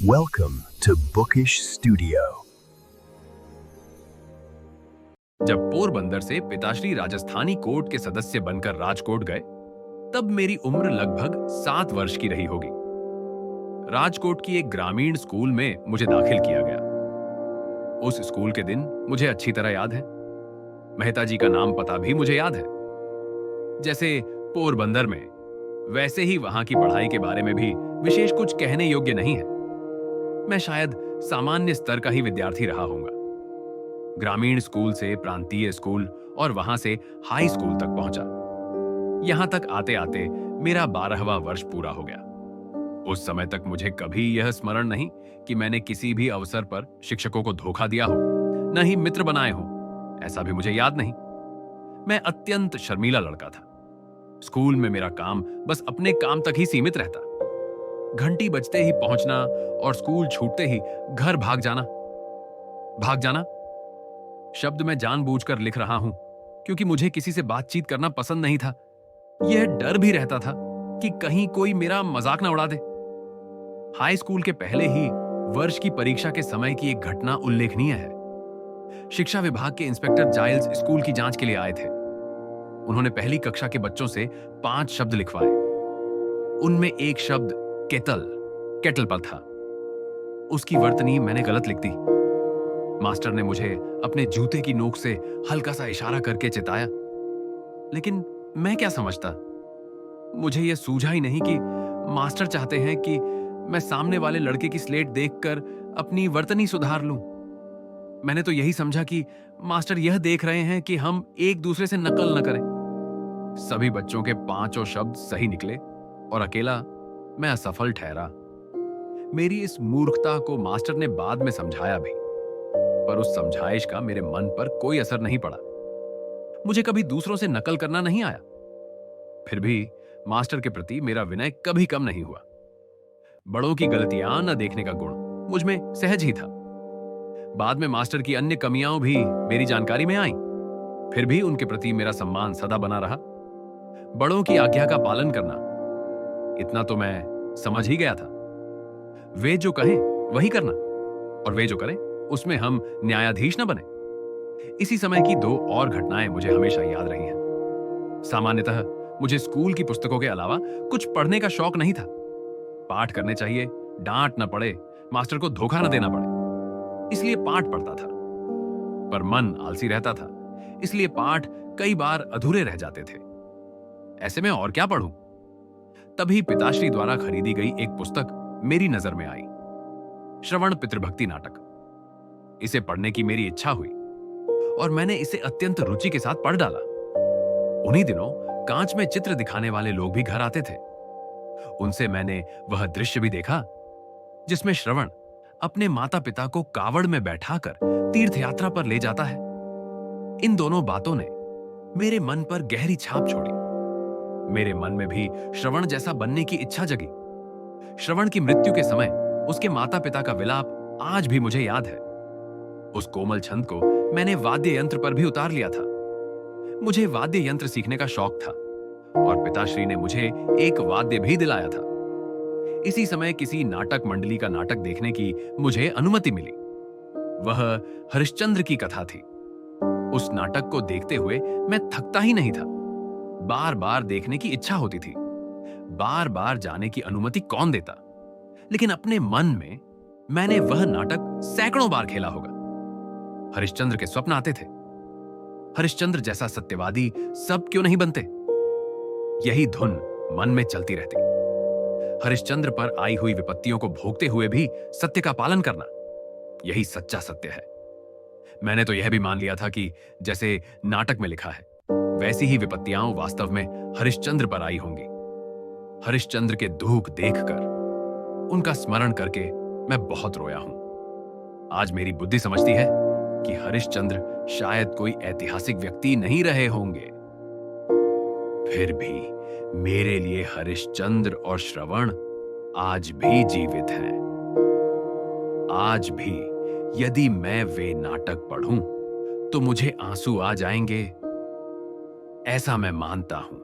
Welcome to Bookish Studio. जब पोरबंदर से पिताश्री राजस्थानी कोर्ट के सदस्य बनकर राजकोट गए, तब मेरी उम्र लगभग 7 वर्ष की रही होगी। राजकोट की एक ग्रामीण स्कूल में मुझे दाखिल किया गया। उस स्कूल के दिन मुझे अच्छी तरह याद है। मेहता जी का नाम पता भी मुझे याद है। जैसे पोरबंदर में, वैसे ही वहां की पढ़ाई के बारे में भी विशेष कुछ कहने योग्य नहीं है। मैं शायद सामान्य स्तर का ही विद्यार्थी रहा होऊंगा। ग्रामीण स्कूल से प्रांतीय स्कूल और वहां से हाई स्कूल तक पहुंचा। यहां तक आते आते मेरा 12वां वर्ष पूरा हो गया। उस समय तक मुझे कभी यह स्मरण नहीं कि मैंने किसी भी अवसर पर शिक्षकों को धोखा दिया हो, न ही मित्र बनाए हो। ऐसा भी मुझे याद नहीं। मैं अत्यंत शर्मीला लड़का था। स्कूल में मेरा काम बस अपने काम तक ही सीमित रहता। घंटी बजते ही पहुंचना और स्कूल छूटते ही घर भाग जाना। भाग जाना शब्द मैं जानबूझकर लिख रहा हूं, क्योंकि मुझे किसी से बातचीत करना पसंद नहीं था। यह डर भी रहता था कि कहीं कोई मेरा मजाक ना उड़ा दे। हाई स्कूल के पहले ही वर्ष की परीक्षा के समय की एक घटना उल्लेखनीय है। शिक्षा विभाग के इंस्पेक्टर जाइल्स स्कूल की जांच के लिए आए थे। उन्होंने पहली कक्षा के बच्चों से 5 शब्द लिखवाए। उनमें एक शब्द केटल पर था। उसकी वर्तनी मैंने गलत लिख दी। मास्टर ने मुझे अपने जूते की नोक से हल्का सा इशारा करके चिताया, लेकिन मैं क्या समझता। मुझे यह सूझा ही नहीं कि मास्टर चाहते हैं कि मैं सामने वाले लड़के की स्लेट देखकर अपनी वर्तनी सुधार लूं। मैंने तो यही समझा कि मास्टर यह देख रहे हैं कि हम एक दूसरे से नकल न करें। सभी बच्चों के 5 शब्द सही निकले और अकेला मैं असफल ठहरा। मेरी इस मूर्खता को मास्टर ने बाद में समझाया भी, पर उस समझाइश का मेरे मन पर कोई असर नहीं पड़ा। मुझे कभी दूसरों से नकल करना नहीं आया। फिर भी मास्टर के प्रति मेरा विनय कभी कम नहीं हुआ। बड़ों की गलतियां न देखने का गुण मुझ में सहज ही था। बाद में मास्टर की अन्य कमियां भी मेरी जानकारी में आईं। फिर भी उनके प्रति मेरा सम्मान सदा बना रहा। बड़ों की आज्ञा का पालन करना, इतना तो मैं समझ ही गया था। वे जो कहें वही करना, और वे जो करें उसमें हम न्यायाधीश न बने। इसी समय की 2 और घटनाएं मुझे हमेशा याद रही हैं। सामान्यतः मुझे स्कूल की पुस्तकों के अलावा कुछ पढ़ने का शौक नहीं था। पाठ करने चाहिए, डांट न पड़े, मास्टर को धोखा न देना पड़े, इसलिए पाठ पढ़ता था। पर मन आलसी रहता था, इसलिए पाठ कई बार अधूरे रह जाते थे। ऐसे में और क्या पढ़ूं? तभी पिताश्री द्वारा खरीदी गई एक पुस्तक मेरी नजर में आई, श्रवण पितृभक्ति नाटक। इसे पढ़ने की मेरी इच्छा हुई और मैंने इसे अत्यंत रुचि के साथ पढ़ डाला। उन्हीं दिनों कांच में चित्र दिखाने वाले लोग भी घर आते थे। उनसे मैंने वह दृश्य भी देखा जिसमें श्रवण अपने माता पिता को कावड़ में बैठाकर तीर्थ यात्रा पर ले जाता है। इन दोनों बातों ने मेरे मन पर गहरी छाप छोड़ी। मेरे मन में भी श्रवण जैसा बनने की इच्छा जगी। श्रवण की मृत्यु के समय उसके माता पिता का विलाप आज भी मुझे याद है। उस कोमल छंद को मैंने वाद्य यंत्र पर भी उतार लिया था। मुझे वाद्य यंत्र सीखने का शौक था और पिताश्री ने मुझे एक वाद्य भी दिलाया था। इसी समय किसी नाटक मंडली का नाटक देखने की मुझे अनुमति मिली। वह हरिश्चंद्र की कथा थी। उस नाटक को देखते हुए मैं थकता ही नहीं था। बार बार देखने की इच्छा होती थी। बार बार जाने की अनुमति कौन देता? लेकिन अपने मन में मैंने वह नाटक सैकड़ों बार खेला होगा। हरिश्चंद्र के स्वप्न आते थे। हरिश्चंद्र जैसा सत्यवादी सब क्यों नहीं बनते? यही धुन मन में चलती रहती। हरिश्चंद्र पर आई हुई विपत्तियों को भोगते हुए भी सत्य का पालन करना, यही सच्चा सत्य है। मैंने तो यह भी मान लिया था कि जैसे नाटक में लिखा है, वैसी ही विपत्तियां वास्तव में हरिश्चंद्र पर आई होंगी। हरिश्चंद्र के दुख देखकर, उनका स्मरण करके मैं बहुत रोया हूं। आज मेरी बुद्धि समझती है कि हरिश्चंद्र शायद कोई ऐतिहासिक व्यक्ति नहीं रहे होंगे। फिर भी मेरे लिए हरिश्चंद्र और श्रवण आज भी जीवित हैं। आज भी यदि मैं वे नाटक पढ़ूं तो मुझे आंसू आ जाएंगे, ऐसा मैं मानता हूं।